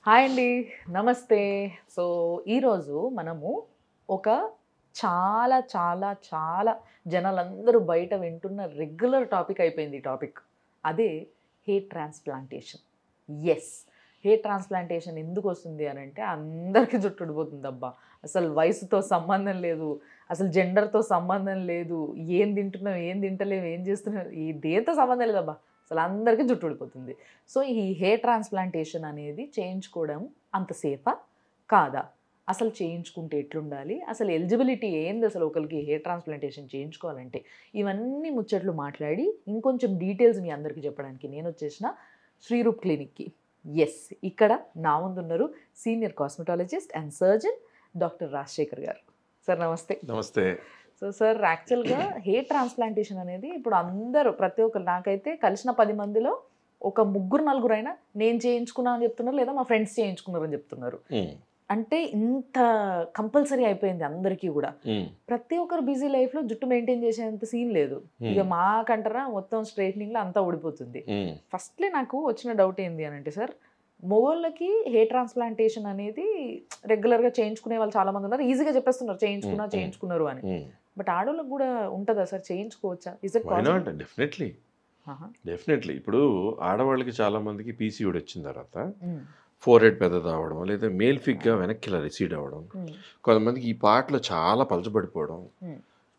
Hi అండి, నమస్తే. So ఈరోజు మనము ఒక చాలా చాలా చాలా జనాలందరూ బయట వింటున్న రెగ్యులర్ టాపిక్ అయిపోయింది ఈ టాపిక్. అదే hair transplantation. Yes, hair transplantation ఎందుకు వస్తుంది అని అంటే అందరికీ జుట్టు ఊడిపోతుంది అబ్బా. అసలు వయసుతో సంబంధం లేదు, అసలు జెండర్తో సంబంధం లేదు, ఏం తింటున్నాం ఏం తింటలేము ఏం చేస్తున్నాం ఈ దేంతో సంబంధం లేదబ్బా, అసలు అందరికీ జుట్టు ఊడిపోతుంది. సో ఈ హెయిర్ ట్రాన్స్ప్లాంటేషన్ అనేది చేయించుకోవడం అంత సేఫా కాదా, అసలు చేయించుకుంటే ఎట్లుండాలి, అసలు ఎలిజిబిలిటీ ఏంది అసలు ఒకరికి హెయిర్ ట్రాన్స్ప్లాంటేషన్ చేయించుకోవాలంటే, ఇవన్నీ ముచ్చట్లు మాట్లాడి ఇంకొంచెం డీటెయిల్స్ మీ అందరికీ చెప్పడానికి నేను వచ్చేసిన శ్రీరూప్ క్లినిక్కి. ఎస్, ఇక్కడ నా ముందు ఉన్నారు senior cosmetologist and surgeon doctor Rajasekhar గారు. సార్ నమస్తే. నమస్తే. సో సార్, యాక్చువల్గా హెయిర్ ట్రాన్స్ప్లాంటేషన్ అనేది ఇప్పుడు అందరూ ప్రతి ఒక్కరు, నాకైతే కలిసిన 10 మందిలో ఒక 3-4 అయినా నేను చేయించుకున్నా అని చెప్తున్నారు, లేదా మా ఫ్రెండ్స్ చేయించుకున్నారు అని చెప్తున్నారు. అంటే ఇంత కంపల్సరీ అయిపోయింది అందరికీ కూడా. ప్రతి ఒక్కరు బిజీ లైఫ్లో జుట్టు మెయింటైన్ చేసేంత సీన్ లేదు. ఇక మాకంటారా మొత్తం స్ట్రైట్నింగ్లో అంతా ఊడిపోతుంది. ఫస్ట్లీ నాకు వచ్చిన డౌట్ ఏంది అని అంటే సార్, మగవాళ్ళకి హెయిర్ ట్రాన్స్ప్లాంటేషన్ అనేది రెగ్యులర్గా చేయించుకునే వాళ్ళు చాలా మంది ఉన్నారు, ఈజీగా చెప్పేస్తున్నారు చేయించుకున్నారు అని. బట్ ఆడవాళ్ళకి కూడా ఉంటుందా సార్, చేయించుకోవచ్చా? Is it possible? డెఫినెట్లీ. ఇప్పుడు ఆడవాళ్ళకి చాలా మందికి పీసీఓడి వచ్చిన తర్వాత ఫోర్ హెడ్ పెద్దది అవ్వడం, లేదా మేల్ ఫిగ్గా వెనక్కి ఇలా రిసీడ్ అవ్వడం, కొంతమందికి ఈ పాటలో చాలా పలచబడిపోవడం,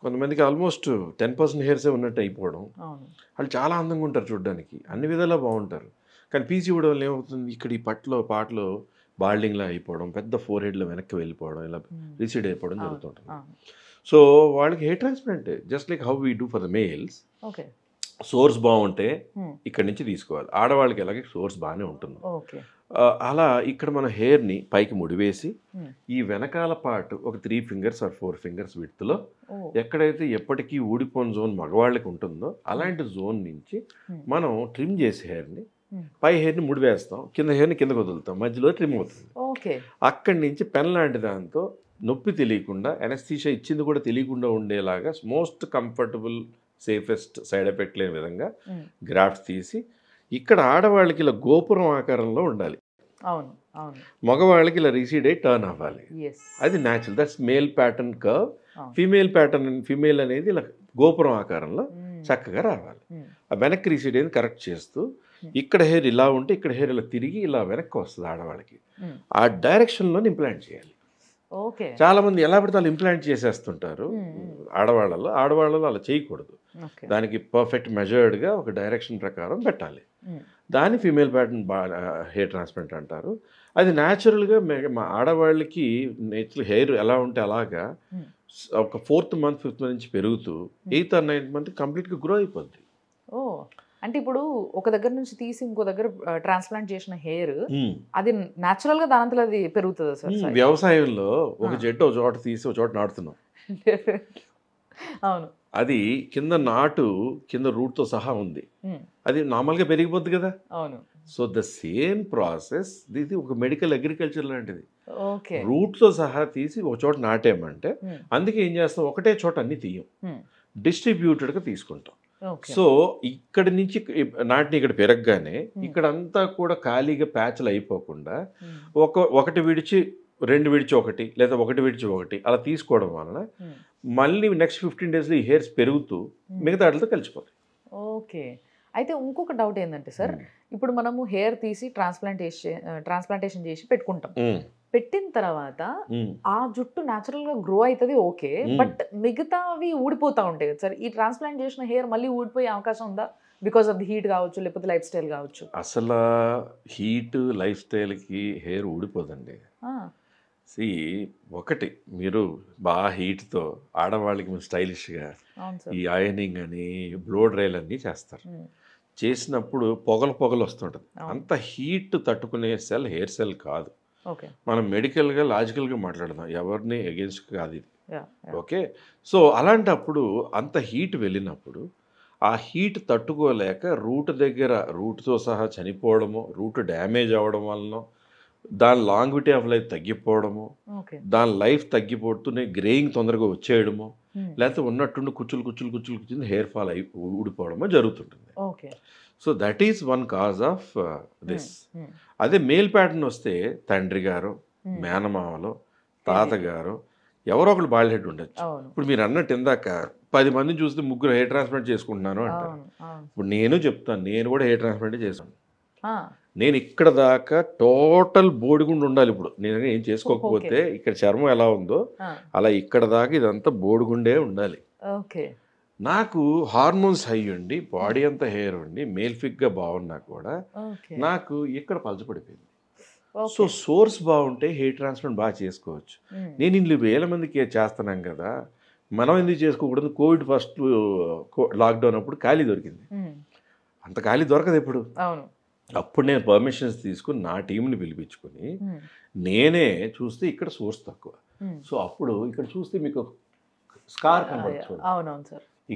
కొంతమందికి ఆల్మోస్ట్ 10% హెయిర్సే ఉన్నట్టు అయిపోవడం. వాళ్ళు చాలా అందంగా ఉంటారు, చూడడానికి అన్ని విధాలా బాగుంటారు. కానీ పీసీఓడి వల్ల ఏమవుతుంది, ఇక్కడ ఈ పాటలో బాల్డింగ్లా అయిపోవడం, పెద్ద ఫోర్ హెడ్లో వెనక్కి వెళ్ళిపోవడం, ఇలా రిసీడ్ అయిపోవడం జరుగుతుంటుంది. సో వాళ్ళకి hair transplant just like how we do for the males. Source బాగుంటే ఇక్కడ నుంచి తీసుకోవాలి. ఆడవాళ్ళకి ఎలాగే సోర్స్ బాగానే ఉంటుంది. అలా ఇక్కడ మన హెయిర్ని పైకి ముడివేసి ఈ వెనకాల పార్ట్ ఒక 3 ఫింగర్స్ ఆర్ 4 ఫింగర్స్ విడ్త్లో ఎక్కడైతే ఎప్పటికీ ఊడిపోయిన జోన్ మగవాళ్ళకి ఉంటుందో అలాంటి జోన్ నుంచి మనం ట్రిమ్ చేసి హెయిర్ని, పై హెయిర్ని ముడివేస్తాం, కింద హెయిర్ని కిందకు వదులుతాం, మధ్యలో ట్రిమ్ అవుతుంది. అక్కడి నుంచి పెన్ లాంటి దాంతో నొప్పి తెలియకుండా, ఎనస్థీషియా ఇచ్చింది కూడా తెలియకుండా ఉండేలాగా most comfortable, safest, side effect లేని విధంగా గ్రాఫ్ట్స్ తీసి ఇక్కడ ఆడవాళ్ళకి ఇలా గోపురం ఆకారంలో ఉండాలి, మగవాళ్ళకి ఇలా రిసీడ్ అయ్యి టర్న్ అవ్వాలి. అది natural, that's male pattern curve. Female అనేది ఇలా గోపురం ఆకారంలో చక్కగా రావాలి. ఆ వెనక్కి రిసీడ్ అయింది కరెక్ట్ చేస్తూ ఇక్కడ హెయిర్ ఇలా ఉంటే ఇక్కడ హెయిర్ ఇలా తిరిగి ఇలా వెనక్కి వస్తుంది ఆడవాళ్ళకి. ఆ డైరెక్షన్లో ఇంప్లాంట్ చేయాలి. చాలా మంది ఎలా పడితే వాళ్ళు ఇంప్లాంట్ చేసేస్తుంటారు. ఆడవాళ్ళలో అలా చేయకూడదు. దానికి పర్ఫెక్ట్ మెజర్డ్గా ఒక డైరెక్షన్ ప్రకారం పెట్టాలి. దాన్ని ఫీమేల్ ప్యాటర్న్ హెయిర్ ట్రాన్స్ప్లాంట్ అంటారు. అది న్యాచురల్గా మా ఆడవాళ్ళకి నేచురల్ హెయిర్ ఎలా ఉంటే అలాగా ఒక 4th మంత్ 5th మంత్ నుంచి పెరుగుతూ 8th or 9th మంత్ కంప్లీట్గా గ్రో అయిపోద్ది. అంటే ఇప్పుడు ఒక దగ్గర నుంచి తీసి ఇంకో దగ్గర ట్రాన్స్ప్లాంట్ చేసిన హెయిర్ అది న్యాచురల్ గా దానంతలో అది పెరుగుతుంది సార్. వ్యవసాయంలో ఒక చెట్టు ఒక చోట తీసి ఒక చోట నాటుతున్నాం. అవును, అది కింద రూట్ తో సహా ఉంది, అది నార్మల్గా పెరిగిపోద్ది కదా. అవును. సో ద సేమ్ ప్రాసెస్ ఇది ఒక మెడికల్ అగ్రికల్చర్ లాంటిది. రూట్ తో సహా తీసి ఒక చోట నాటేమంటే అందుకే ఏం చేస్తాం, ఒకటే చోట అన్ని తీయం, డిస్ట్రిబ్యూటెడ్గా తీసుకుంటాం. సో ఇక్కడి నుంచి ఇక్కడ పెరగగానే ఇక్కడ అంతా కూడా ఖాళీగా ప్యాచ్లు అయిపోకుండా ఒకటి విడిచి 2 విడిచి 1 లేదా 1 విడిచి 1 అలా తీసుకోవడం వలన మళ్ళీ నెక్స్ట్ 15 డేస్లో ఈ హెయిర్స్ పెరుగుతూ మిగతా వాటితో కలిసిపోతాయి. ఓకే. అయితే ఇంకొక డౌట్ ఏంటంటే సార్, ఇప్పుడు మనము హెయిర్ తీసి ట్రాన్స్ప్లాంటేషన్ చేసి పెట్టుకుంటాం, పెట్టిన తర్వాత ఆ జుట్టు న్యాచురల్ గా గ్రో అవుతుంది, ఓకే. బట్ మిగతావి ఊడిపోతా ఉంటాయి కదా సార్. ఈ ట్రాన్స్ప్లాంట్ చేసిన హెయిర్ మళ్ళీ ఊడిపోయే అవకాశం ఉందా? బికాస్ ఆఫ్ ది హీట్ కావచ్చు, లేకపోతే లైఫ్ స్టైల్ కావచ్చు. అసలు హీట్ లైఫ్ స్టైల్కి హెయిర్ ఊడిపోదండి. ఒకటి మీరు బాగా హీట్తో ఆడవాళ్ళకి మీరు స్టైలిష్గా ఈ ఐరనింగ్ అని బ్లో డ్రైల్ అన్నీ చేస్తారు. చేసినప్పుడు పొగలు వస్తుంటుంది. అంత హీట్ తట్టుకునే సెల్ హెయిర్ సెల్ కాదు. మనం మెడికల్గా లాజికల్గా మాట్లాడదాం, ఎవరిని అగేన్స్ట్ కాదు ఇది. ఓకే. సో అలాంటప్పుడు అంత హీట్ వెళ్ళినప్పుడు ఆ హీట్ తట్టుకోలేక రూట్తో సహా చనిపోవడము, రూట్ డ్యామేజ్ అవ్వడం వలన దాని లాంగ్విటీ ఆఫ్ లైఫ్ తగ్గిపోవడము, దాని లైఫ్ తగ్గిపోతూనే గ్రేయింగ్ తొందరగా వచ్చేయడము, లేకపోతే ఉన్నట్టుండి కుచ్చులు హెయిర్ ఫాల్ ఊడిపోవడమో జరుగుతుంటుంది. So that is one cause of this. అదే మేల్ ప్యాటర్న్ వస్తే తండ్రి గారు, మేనమామలో, తాతగారు ఎవరో ఒకళ్ళు బాల్ హెడ్ ఉండొచ్చు. ఇప్పుడు మీరు అన్నట్టు ఇందాక 10 మందిని చూస్తే 3 హెయిర్ ట్రాన్స్ప్లాంట్ చేసుకుంటున్నాను అంటారు. ఇప్పుడు నేను చెప్తాను, నేను కూడా హెయిర్ ట్రాన్స్ప్లాంట్ చేశాను. నేను ఇక్కడ దాకా టోటల్ బోడిగుండు ఉండాలి. ఇప్పుడు నేను ఏం చేసుకోకపోతే ఇక్కడ చర్మం ఎలా ఉందో అలా ఇక్కడ దాకా ఇదంతా బోడిగుండే ఉండాలి. నాకు హార్మోన్స్ హై ఉండి బాడీ అంతా హెయిర్ ఉండి మేల్ ఫిగ్గా బాగున్నా కూడా నాకు ఇక్కడ పలచపడిపోయింది. సో సోర్స్ బాగుంటే హెయిర్ ట్రాన్స్ప్లాంట్ బాగా చేసుకోవచ్చు. నేను ఇన్ని వేల మందికి చేస్తున్నాం కదా, మనం ఎందుకు చేసుకోకూడదు? కోవిడ్ ఫస్ట్ లాక్డౌన్ అప్పుడు ఖాళీ దొరికింది. అంత ఖాళీ దొరకదు ఎప్పుడు. అప్పుడు నేను పర్మిషన్స్ తీసుకుని నా టీంని పిలిపించుకొని నేనే చూస్తే ఇక్కడ సోర్స్ తక్కువ. సో అప్పుడు ఇక్కడ చూస్తే మీకు స్కార్ కనబడుతుంది.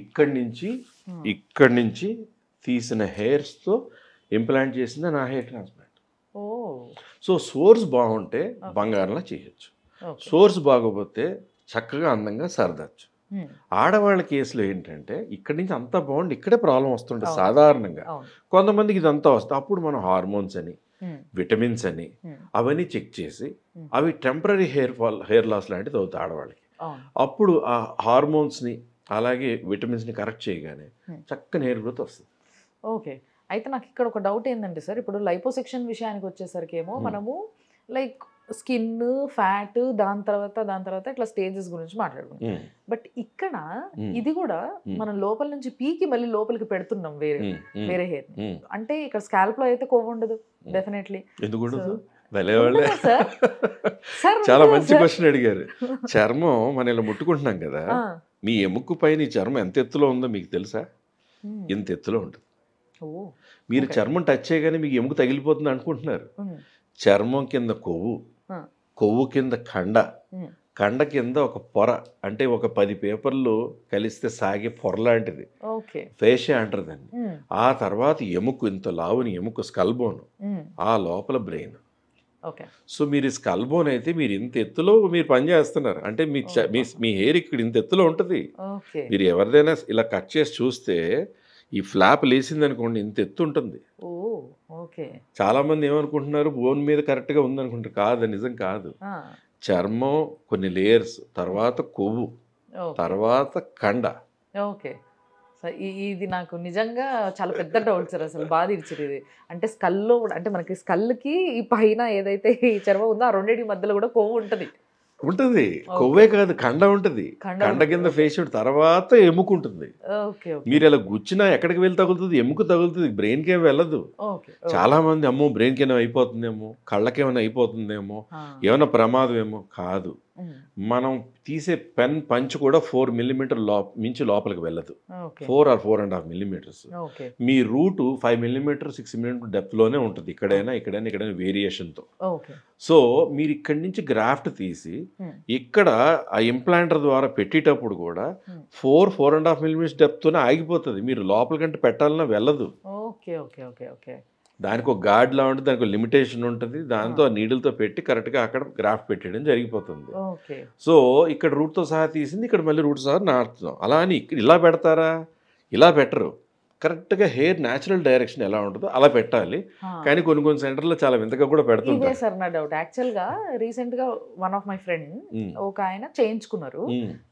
ఇక్కడి నుంచి తీసిన హెయిర్స్తో ఇంప్లాంట్ చేసింది నా హెయిర్ ట్రాన్స్ప్లాంట్. సో సోర్స్ బాగుంటే బంగారంలా చేయొచ్చు, సోర్స్ బాగోపోతే చక్కగా అందంగా సర్దచ్చు. ఆడవాళ్ళ కేసులో ఏంటంటే ఇక్కడి నుంచి అంతా బాగుండి ఇక్కడే ప్రాబ్లం వస్తుంటుంది సాధారణంగా. కొంతమందికి ఇదంతా వస్తుంది. అప్పుడు మనం హార్మోన్స్ అని, విటమిన్స్ అని అవన్నీ చెక్ చేసి అవి టెంపరీ హెయిర్ లాస్ లాంటిది అవుతాయి ఆడవాళ్ళకి. అప్పుడు ఆ హార్మోన్స్ని అలాగే విటమిన్స్ని కరెక్ట్ చేయగానే చక్కని హెయిర్ గ్రోత్ వస్తుంది. ఓకే, అయితే నాకు ఇక్కడ ఒక డౌట్ ఏంటంటే సార్, ఇప్పుడు లైపోసెక్షన్ విషయానికి వచ్చేసరికి ఏమో మనము లైక్ స్కిన్, ఫ్యాట్, దాని తర్వాత ఇట్లా స్టేజెస్ గురించి మాట్లాడుకున్నాం. బట్ ఇక్కడ ఇది కూడా మనం లోపల నుంచి పీకి మళ్ళీ లోపలికి పెడుతున్నాం వేరే హెయిర్. అంటే ఇక్కడ స్కాల్ప్ లో అయితే కొవ్వు ఉండదు డెఫినెట్లీ. చాలా మంచి క్వశ్చన్ అడిగారు. చర్మం మనం ఇలా ముట్టుకుంటున్నాం కదా, మీ ఎముక పైన ఈ చర్మం ఎంత ఎత్తులో ఉందో మీకు తెలుసా? ఎంత ఎత్తులో ఉంటుంది. మీరు చర్మం టచ్ చేయగానే మీకు ఎముక తగిలిపోతుంది అనుకుంటున్నారు. చర్మం కింద కొవ్వు, కొవ్వు కింద కండ కింద ఒక పొర, అంటే ఒక 10 పేపర్లు కలిస్తే సాగే పొర లాంటిది ఫేషియా అంటారు దాన్ని. ఆ తర్వాత ఎముక, ఇంత లావుని ఎముక స్కల్ బోన్, ఆ లోపల బ్రెయిన్. సో మీరు స్కల్ బోన్ అయితే మీరు ఇంత ఎత్తులో మీరు పని చేస్తున్నారు అంటే మీ హెయిర్ ఇక్కడ ఇంత ఎత్తులో ఉంటుంది. మీరు ఎవరిదైనా ఇలా కట్ చేసి చూస్తే ఈ ఫ్లాప్ లేసింది అనుకోండి ఇంత ఎత్తు ఉంటుంది. చాలా మంది ఏమనుకుంటున్నారు బోన్ మీద కరెక్ట్గా ఉందనుకుంటారు. కాదు, నిజం కాదు. చర్మం కొన్ని లేయర్స్, తర్వాత కొవ్వు, తర్వాత కండ. ఓకే, ఇది నాకు నిజంగా చాలా పెద్ద డౌట్ సార్. అసలు బాధ ఇచ్చారు ఇది. అంటే స్కల్లో అంటే మనకి స్కల్కి ఈ పైన ఏదైతే ఈ చర్మం ఉందో ఆ రెండింటి మధ్యలో కూడా కొవ్వు ఉంటుంది. కొవ్వే కాదు, కండ ఉంటుంది. కండ కింద ఫేస్ తర్వాత ఎముక ఉంటుంది. మీరు ఇలా గుచ్చినా ఎక్కడికి వెళ్ళి తగులుతుంది? ఎముక తగులుతుంది, బ్రెయిన్కి ఏమి వెళ్ళదు. చాలా మంది అమ్మో బ్రెయిన్కి ఏమైనా అయిపోతుందేమో, కళ్ళకేమైనా అయిపోతుందేమో, ఏమైనా ప్రమాదం ఏమో. కాదు, మనం తీసే పెన్ పంచ్ కూడా 4 మిల్లీమీటర్ మించి లోపలికి వెళ్ళదు. 4 or 4.5 మిల్లీమీటర్స్. మీ రూట్ 5 మిల్లీమీటర్ 6 మిల్లీమీటర్ డెప్త్ లోనే ఉంటుంది. ఇక్కడైనా వేరియేషన్తో. సో మీరు ఇక్కడి నుంచి గ్రాఫ్ట్ తీసి ఇక్కడ ఆ ఇంప్లాంటర్ ద్వారా పెట్టేటప్పుడు కూడా 4.5 మిల్లీమీటర్స్ డెప్త్తోనే ఆగిపోతుంది. మీరు లోపలికంటే పెట్టాలన్నా వెళ్ళదు. దానికి ఒక గార్డ్ లా ఉంటుంది, దానికి ఒక లిమిటేషన్ ఉంటుంది. దాంతో నీడిల్తో పెట్టి కరెక్ట్గా అక్కడ గ్రాఫ్ట్ పెట్టడం జరిగిపోతుంది. సో ఇక్కడ రూట్తో సహా తీసింది, ఇక్కడ మళ్ళీ రూట్ సహా నాటుతున్నాం. అలా అని ఇలా పెడతారా? ఇలా పెట్టరు. కరెక్ట్గా హెయిర్ న్యాచురల్ డైరెక్షన్ ఎలా ఉంటుందో అలా పెట్టాలి. కానీ కొన్ని సెంటర్లో చాలా వింతగా కూడా పెడుతుంటారు. సార్ నా డౌట్ యాక్చువల్గా రీసెంట్గా వన్ ఆఫ్ మై ఫ్రెండ్ ఒక ఆయన చేయించుకున్నారు.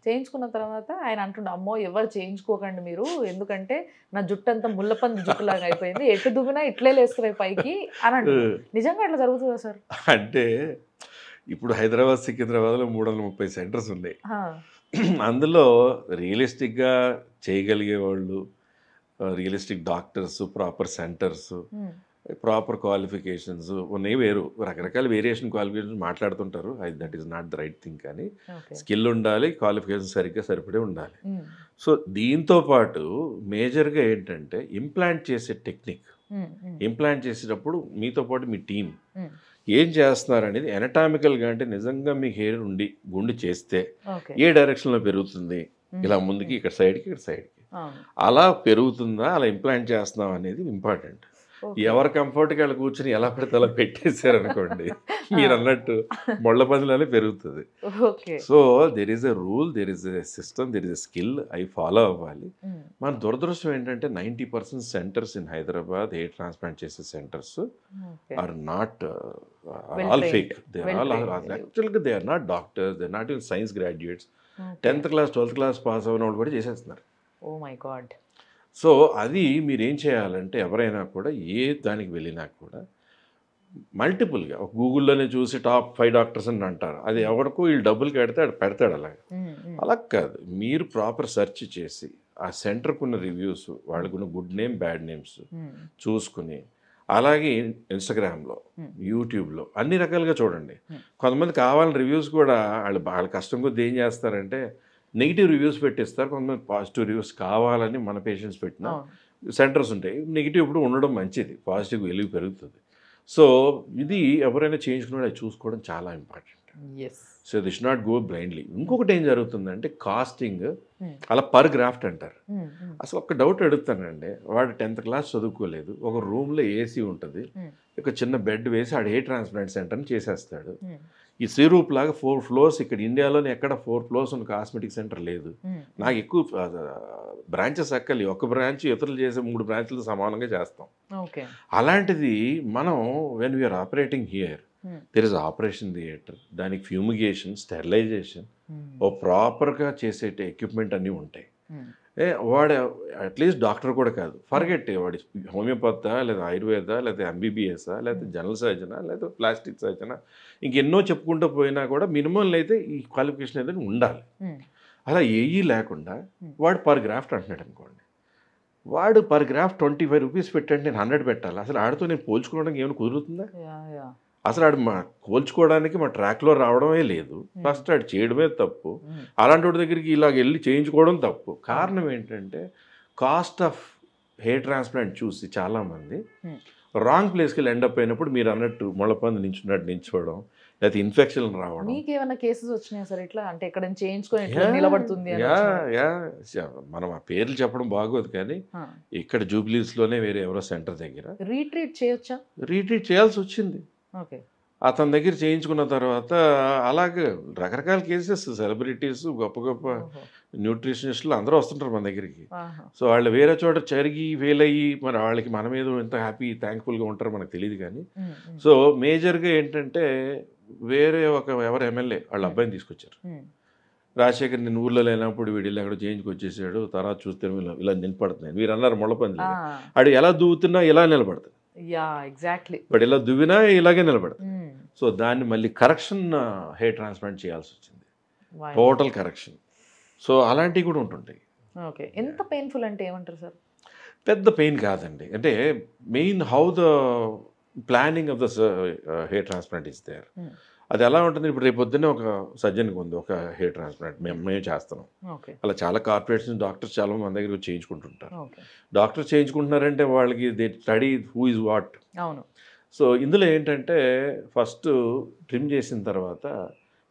చేయించుకున్న తర్వాత ఆయన అంటుండే, అమ్మో ఎవరు చేయించుకోకండి మీరు, ఎందుకంటే నా జుట్టు అంతా ముళ్ళపంది జుట్టులాగా అయిపోయింది, ఎటు దువ్వినా ఇట్లే లేస్తున్నాయి పైకి అని అంటారు. నిజంగా అట్లా జరుగుతుందా సార్? అంటే ఇప్పుడు హైదరాబాద్, సికింద్రాబాద్లో 330 సెంటర్స్ ఉన్నాయి. అందులో రియలిస్టిక్గా చేయగలిగే వాళ్ళు, realistic doctors, proper centres, proper qualifications ఉన్నాయి. రకరకాల వేరియేషన్ క్వాలిఫికేషన్స్ మాట్లాడుతుంటారు. That is not the right thing. కానీ స్కిల్ ఉండాలి, క్వాలిఫికేషన్ సరిగ్గా సరిపడే ఉండాలి. సో దీంతో పాటు మేజర్గా ఏంటంటే ఇంప్లాంట్ చేసే టెక్నిక్. ఇంప్లాంట్ చేసేటప్పుడు మీతో పాటు మీ టీం ఏం చేస్తున్నారు అనేది ఎనటామికల్గా, అంటే నిజంగా మీకు హెయిర్ ఉండి గుండు చేస్తే ఏ డైరెక్షన్లో పెరుగుతుంది, ఇలా ముందుకి, ఇక్కడ సైడ్కి, ఇక్కడ సైడ్కి అలా పెరుగుతుందా, అలా ఇంప్లాంట్ చేస్తున్నాం అనేది ఇంపార్టెంట్. ఎవరు కంఫర్ట్గా వాళ్ళు కూర్చొని ఎలా పడితే అలా పెట్టేశారు అనుకోండి, మీరు అన్నట్టు మొళ్ళ పందులనే పెరుగుతుంది. So there is a rule, there is a system, there is a skill, అవి ఫాలో అవ్వాలి. మన దురదృష్టం ఏంటంటే 90% centres in Hyderabad hair transplant చేసే centres are not all fake. They are actually they are not doctors, they are not even science graduates. 10th class 12th class pass అయిన వాళ్ళు కూడా చేసేస్తున్నారు. Oh my God. సో అది మీరేం చేయాలంటే ఎవరైనా కూడా ఏ దానికి వెళ్ళినా కూడా మల్టిపుల్గా గూగుల్లోనే చూసి టాప్ 5 డాక్టర్స్ అని అంటారు. అది ఎవరికో వీళ్ళు డబ్బులు కడితే పెడతాడు అలాగే. అలా కాదు, మీరు ప్రాపర్ సెర్చ్ చేసి ఆ సెంటర్కు ఉన్న రివ్యూస్, వాళ్ళకున్న గుడ్ నేమ్ బ్యాడ్ నేమ్స్ చూసుకుని, అలాగే ఇన్స్టాగ్రామ్లో యూట్యూబ్లో అన్ని రకాలుగా చూడండి. కొంతమంది కావాలని రివ్యూస్ కూడా వాళ్ళ కష్టం కొద్ది ఏం చేస్తారంటే నెగిటివ్ రివ్యూస్ పెట్టిస్తారు. కొంతమంది పాజిటివ్ రివ్యూస్ కావాలని మన పేషెంట్స్ పెట్టిన సెంటర్స్ ఉంటాయి. నెగిటివ్ ఇప్పుడు ఉండడం మంచిది, పాజిటివ్ వెలుగు పెరుగుతుంది. సో ఇది ఎవరైనా చేయించుకున్నా అది చూసుకోవడం చాలా important. So this not go blindly. ఇంకొకటి ఏం జరుగుతుందంటే కాస్టింగ్ అలా పర్ గ్రాఫ్ట్ అంటారు. అసలు ఒక డౌట్ అడుగుతానండి, వాడు 10th క్లాస్ చదువుకోలేదు, ఒక రూమ్లో ఏసీ ఉంటుంది, ఒక చిన్న బెడ్ వేసి ఆడ హెయిర్ ట్రాన్స్ప్లాంట్ సెంటర్ని చేసేస్తాడు. ఈ సిరూప్ లాగా 4 floors ఇక్కడ ఇండియాలోనే ఎక్కడ 4 floors ఉన్న కాస్మెటిక్ సెంటర్ లేదు. నాకు ఎక్కువ బ్రాంచెస్ అక్కలి, ఒక బ్రాంచ్ ఇతరులు చేసే 3 బ్రాంచ్లు సమానంగా చేస్తాం. అలాంటిది మనం when we are operating here there is operation theatre, దానికి ఫ్యూమిగేషన్, స్టెరిలైజేషన్, ఓ ప్రాపర్గా చేసే ఎక్విప్మెంట్ అన్నీ ఉంటాయి. వాడు అట్లీస్ట్ డాక్టర్ కూడా కాదు, ఫర్గెట్ వాడి హోమియోపతా లేదా ఆయుర్వేద లేదా ఎంబీబీఎస్ఆ లేదా జనరల్ సర్జనా లేదా ప్లాస్టిక్ సర్జనా, ఇంకెన్నో చెప్పుకుంటూ పోయినా కూడా మినిమం అయితే ఈ క్వాలిఫికేషన్ ఏదైనా ఉండాలి. అలా ఏఈ లేకుండా వాడు పర్ గ్రాఫ్ట్ అంటున్నాడు అనుకోండి, వాడు పర్ గ్రాఫ్ట్ 25 రూపీస్ పెట్టండి, నేను 100 పెట్టాలి. అసలు ఆడితో నేను పోల్చుకోవడానికి ఏమైనా కుదురుతుందా? అసలు ఆడు కోల్చుకోవడానికి మా ట్రాక్లో రావడమే లేదు. ఫస్ట్ ఆడు చేయడమే తప్పు. అలాంటి వాడి దగ్గరికి ఇలాగ వెళ్ళి చేయించుకోవడం తప్పు. కారణం ఏంటంటే కాస్ట్ ఆఫ్ హెయిర్ ట్రాన్స్ప్లాంట్ చూసి చాలామంది రాంగ్ ప్లేస్కి వెళ్ళి ఎండప్ అయినప్పుడు మీరు అన్నట్టు మొళ్ళపంది నించోవడం, లేకపోతే ఇన్ఫెక్షన్ రావడం. మీకేమైనా కేసెస్ వచ్చినాయి సార్ ఇట్లా? అంటే ఇక్కడ చేయించుకొని నిలబడుతుంది? మనం ఆ పేర్లు చెప్పడం బాగోదు, కానీ ఇక్కడ జూబ్లీస్లోనే వేరే ఎవరో సెంటర్ దగ్గర రీట్రీట్ చేయొచ్చా? రీట్రీట్ చేయాల్సి వచ్చింది. అతని దగ్గర చేయించుకున్న తర్వాత అలాగే రకరకాల కేసెస్, సెలబ్రిటీస్, గొప్ప గొప్ప న్యూట్రిషనిస్టులు అందరూ వస్తుంటారు మన దగ్గరికి. సో వాళ్ళు వేరే చోట జరిగి ఫెయిల్ అయ్యి మరి వాళ్ళకి మన మీద ఎంత హ్యాపీ థ్యాంక్ఫుల్గా ఉంటారో మనకు తెలియదు. కానీ సో మేజర్గా ఏంటంటే వేరే ఎవరు ఎమ్మెల్యే వాళ్ళ అబ్బాయిని తీసుకొచ్చారు. రాజశేఖర్ నేను ఊర్లో లేనప్పుడు వీడు అక్కడ చేయించుకొచ్చేసాడు, తర్వాత చూస్తే ఇలా నిలబడుతున్నాయి. మీరు అన్నారు మొళ్ళపంది, ఆడు ఎలా దూవుతున్నా ఇలా నిలబడుతుంది. బట్ ఇలా దువ్వినా ఇలాగే నిలబడుతుంది. సో దాన్ని మళ్ళీ కరెక్షన్ హెయిర్ ట్రాన్స్ప్లాంట్ చేయాల్సి వచ్చింది, టోటల్ కరెక్షన్. సో అలాంటివి కూడా ఉంటుంటాయి. ఎంత పెయిన్ఫుల్ అంటే ఏమంటారు సార్? పెద్ద పెయిన్ కాదండి, అంటే main how the planning of the hair transplant is there. అది ఎలా ఉంటుంది, ఇప్పుడు రేపు పొద్దున్నే ఒక సర్జన్కి ఉంది ఒక హెయిర్ ట్రాన్స్ప్లాంట్, మేము చేస్తున్నాం. అలా చాలా కార్పొరేట్స్ డాక్టర్స్ చాలా మన దగ్గర చేయించుకుంటుంటారు. డాక్టర్స్ చేయించుకుంటున్నారంటే వాళ్ళకి they study who is what. So ఇందులో ఏంటంటే ఫస్ట్ ట్రిమ్ చేసిన తర్వాత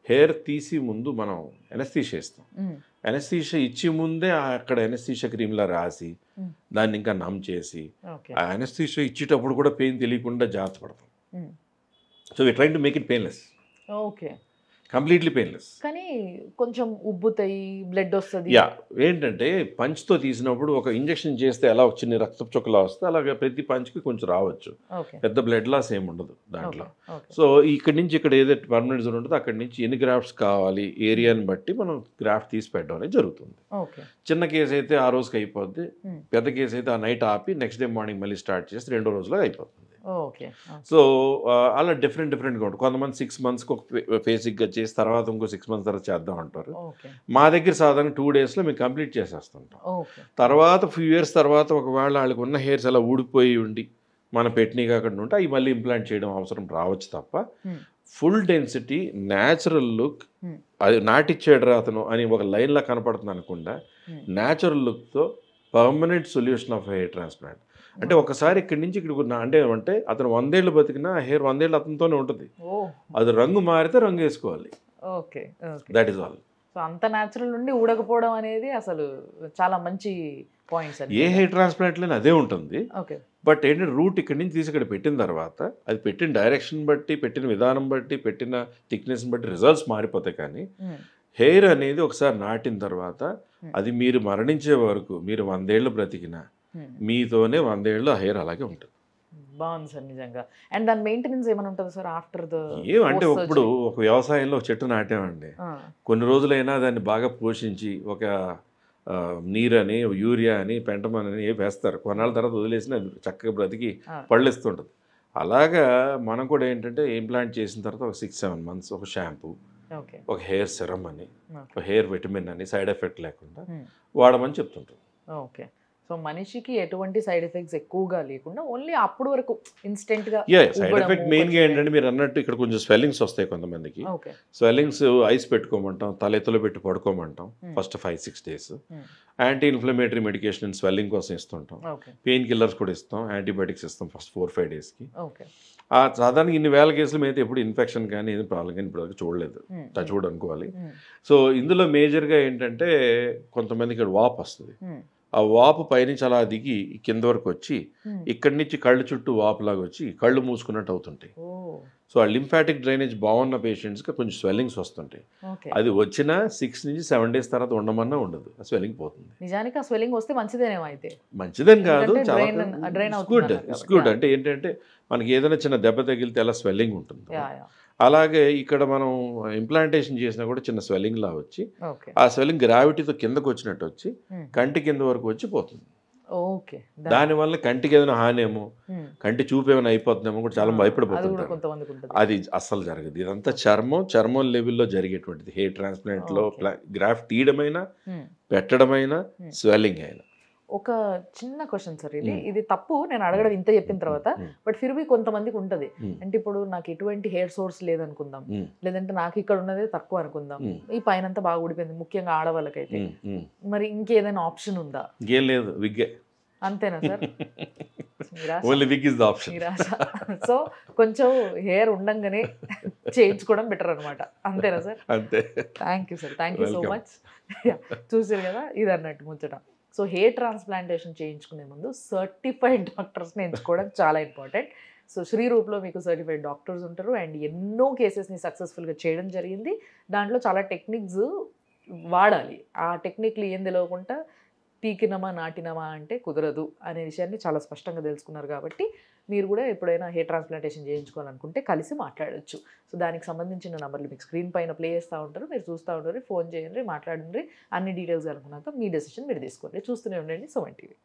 హెయిర్ తీసి ముందు మనం ఎనస్థీషియా ఇస్తాం. ఎనస్థీషియా ఇచ్చి ముందే అక్కడ ఎనస్థీషియా క్రీమ్లా రాసి దాన్ని ఇంకా నమ్ చేసి ఆ ఎనస్థీషియా ఇచ్చేటప్పుడు కూడా పెయిన్ తెలియకుండా జాగ్రత్త పడతాం. So we train to make it painless. Completely painless. కానీ కొంచెం ఉబ్బుతాయి, బ్లడ్ వస్తుంది. ఏంటంటే పంచ్తో తీసినప్పుడు ఒక ఇంజెక్షన్ చేస్తే ఎలా ఒక చిన్న రక్తపు చుక్కలా వస్తే అలాగే ప్రతి పంచ్కి కొంచెం రావచ్చు, పెద్ద బ్లడ్ లాస్ ఏమి ఉండదు దాంట్లో. సో ఇక్కడి నుంచి ఇక్కడ ఏదైతే పర్మనెంట్ జోన్ ఉంటుందో అక్కడి నుంచి ఎన్ని గ్రాఫ్ట్స్ కావాలి ఏరియాని బట్టి మనం గ్రాఫ్ట్ తీసి పెట్టడం అనేది జరుగుతుంది. చిన్న కేసు అయితే ఆ రోజుకి అయిపోద్ది, పెద్ద కేసు అయితే ఆ నైట్ ఆపి నెక్స్ట్ డే మార్నింగ్ మళ్ళీ స్టార్ట్ చేసి 2వ రోజులో అయిపోతుంది. సో అలా డిఫరెంట్గా ఉంటుంది. కొంతమంది 6 monthsకి ఒక ఫేసిక్గా చేసి తర్వాత ఇంకో 6 months తర్వాత చేద్దాం అంటారు. మా దగ్గర సాధారణ 2 daysలో మేము కంప్లీట్ చేసేస్తుంటాం. తర్వాత ఫ్యూ ఇయర్స్ తర్వాత ఒకవేళ వాళ్ళకి ఉన్న హెయిర్స్ అలా ఊడిపోయి ఉండి మన పెట్టినవి కాకుండా ఉంటే అవి మళ్ళీ ఇంప్లాంట్ చేయడం అవసరం రావచ్చు తప్ప ఫుల్ డెన్సిటీ న్యాచురల్ లుక్ అది నాటిచ్చాడు అతను అని ఒక లైన్లా కనపడుతుంది అనకుండా న్యాచురల్ లుక్తో permanent solution of hair transplant. అంటే ఒకసారి ఇక్కడి నుంచి ఇక్కడికి అంటే అతను 100 ఏళ్ళు బతికినా హెయిర్ 100 ఏళ్ళు అతనితోనే ఉంటుంది. అది రంగు మారితే రంగు వేసుకోవాలి. That is all. సో అంత న్యాచురల్ నుండి ఊడకపోవడం అనేది అసలు చాలా మంచి పాయింట్స్ ఏ హెయిర్ ట్రాన్స్ప్లాంట్లోనే అదే ఉంటుంది. ఓకే. బట్ ఏంటంటే రూట్ ఇక్కడి నుంచి తీసి ఇక్కడ పెట్టిన తర్వాత అది పెట్టిన డైరెక్షన్ బట్టి, పెట్టిన విధానం బట్టి, పెట్టిన థిక్నెస్ని బట్టి రిజల్ట్స్ మారిపోతాయి. కానీ హెయిర్ అనేది ఒకసారి నాటిన తర్వాత అది మీరు మరణించే వరకు, మీరు 100 ఏళ్ళు బ్రతికినా మీతోనే 100 ఏళ్ళు ఆ హెయిర్ అలాగే ఉంటుంది. బాగుంది సార్ నిజంగా. అండ్ దాని మెయింటెనెన్స్ ఏమైనా ఉంటుంది సార్ ఆఫ్టర్ ద? ఏమంటే ఇప్పుడు ఒక వ్యవసాయంలో ఒక చెట్టు నాటామండి, కొన్ని రోజులైనా దాన్ని బాగా పోషించి ఒక నీరు అని, యూరియా అని, పెంటమని వేస్తారు. కొన్నాళ్ళ తర్వాత వదిలేసిన చక్కగా బ్రతికి పళ్ళిస్తుంటుంది. అలాగా మనం కూడా ఏంటంటే ఇంప్లాంట్ చేసిన తర్వాత ఒక 6-7 months ఒక షాంపూ, ఒక హెయిర్ సెరమ్ అని, ఒక హెయిర్ విటమిన్ అని సైడ్ ఎఫెక్ట్ లేకుండా వాడమని చెప్తుంటాం. ఓకే. సో మనిషికి ఎటువంటి సైడ్ ఎఫెక్ట్స్ ఎక్కువగా లేకుండా ఓన్లీ అప్పుడు వరకు ఇన్స్టెంట్గా. సైడ్ ఎఫెక్ట్ మెయిన్గా ఏంటంటే మీరు అన్నట్టు ఇక్కడ కొంచెం స్వెల్లింగ్స్ వస్తాయి కొంతమందికి. స్వెల్లింగ్స్ ఐస్ పెట్టుకోమంటాం, తలెత్తులో పెట్టి పడుకోమంటాం first 5-6 days. Anti inflammatory medication swelling కోసం ఇస్తుంటాం. పెయిన్ కిల్లర్స్ కూడా ఇస్తాం, యాంటీబయాటిక్స్ ఇస్తాం ఫస్ట్ 4-5 daysకి. సాధారణంగా ఇన్ని వేల కేసులు మీద ఎప్పుడు ఇన్ఫెక్షన్ కానీ ఏదో ప్రాబ్లం కానీ ఇప్పుడు చూడలేదు, టచ్ వుడ్ అనుకోవాలి. సో ఇందులో మేజర్గా ఏంటంటే కొంతమందికి ఇక్కడ వాపు వస్తుంది. ఆ వాపు పైనుంచి అలా దిగి కింద వరకు వచ్చి ఇక్కడి నుంచి కళ్ళు చుట్టూ వాపులాగా వచ్చి కళ్ళు మూసుకున్నట్టు అవుతుంటాయి. సో ఆ లింఫాటిక్ డ్రైనేజ్ బాగున్న పేషెంట్స్కి కొంచెం స్వెల్లింగ్స్ వస్తుంటాయి. అది వచ్చిన 6 నుంచి 7 days తర్వాత ఉండమన్నా ఉండదు, ఆ స్వెల్లింగ్ పోతుంది. నిజానికి ఆ స్వెల్లింగ్ వస్తే మంచిదేనేమో. అయితే మంచిదని కాదు, చాలా గుడ్. అంటే ఏంటంటే మనకి ఏదైనా చిన్న దెబ్బ తగిలితే అలా స్వెల్లింగ్ ఉంటుంది. అలాగే ఇక్కడ మనం ఇంప్లాంటేషన్ చేసినా కూడా చిన్న స్వెల్లింగ్ లా వచ్చి ఆ స్వెల్లింగ్ గ్రావిటీతో కిందకు వచ్చినట్టు వచ్చి కంటి కింద వరకు వచ్చి పోతుంది. దానివల్ల కంటికి ఏదైనా హానేమో, కంటి చూపు ఏమైనా అయిపోతుందేమో కూడా చాలా భయపడిపోతుంటారు. అది అస్సలు జరగదు. ఇదంతా చర్మం లెవెల్లో జరిగేటువంటిది. హెయిర్ ట్రాన్స్ప్లాంట్లో గ్రాఫ్ట్ తీయడమైనా, పెట్టడమైనా, స్వెల్లింగ్ అయినా. ఒక చిన్న క్వశ్చన్ సార్, ఇది తప్పు నేను అడగడం ఇంత చెప్పిన తర్వాత, బట్ ఫిర్బీ కొంతమందికి ఉంటుంది. అంటే ఇప్పుడు నాకు ఎటువంటి హెయిర్ సోర్స్ లేదనుకుందాం, లేదంటే నాకు ఇక్కడ ఉన్నదే తక్కువ అనుకుందాం, ఈ పైన అంతా బాగా ఊడిపోయింది, ముఖ్యంగా ఆడవాళ్ళకైతే, మరి ఇంకేదైనా ఆప్షన్ ఉందా? ఏం లేదు, విగ్గే. అంతేనా సార్? సో కొంచెం హెయిర్ ఉండంగానే చేయించుకోవడం బెటర్ అనమాట. అంతేనా సార్? అంతే. Thank you sir, thank you so much. చూసారు కదా, ఇది అన్నట్టు ముచ్చట. సో హెయిర్ ట్రాన్స్ప్లాంటేషన్ చేయించుకునే ముందు సర్టిఫైడ్ డాక్టర్స్ని ఎంచుకోవడం చాలా ఇంపార్టెంట్. సో శ్రీ రూప్లో మీకు సర్టిఫైడ్ డాక్టర్స్ ఉంటారు అండ్ ఎన్నో కేసెస్ని సక్సెస్ఫుల్గా చేయడం జరిగింది. దాంట్లో చాలా టెక్నిక్స్ వాడాలి. ఆ టెక్నిక్లు ఏం తెలియకుండా పీకినమా నాటినమా అంటే కుదరదు అనే విషయాన్ని చాలా స్పష్టంగా తెలుసుకున్నారు. కాబట్టి మీరు కూడా ఎప్పుడైనా హెయిర్ ట్రాన్స్ప్లాంటేషన్ చేయించుకోవాలనుకుంటే కలిసి మాట్లాడచ్చు. సో దానికి సంబంధించిన నెంబర్లు మీకు స్క్రీన్ పైన ప్లే చేస్తూ ఉంటారు, మీరు చూస్తూ ఉంటారు, ఫోన్ చేయండి, మాట్లాడండి. అన్ని డీటెయిల్స్ అనుకున్నాక మీ డెసిషన్ మీరు తీసుకోండి. చూస్తూనే ఉండండి సుమన్ టీవీ.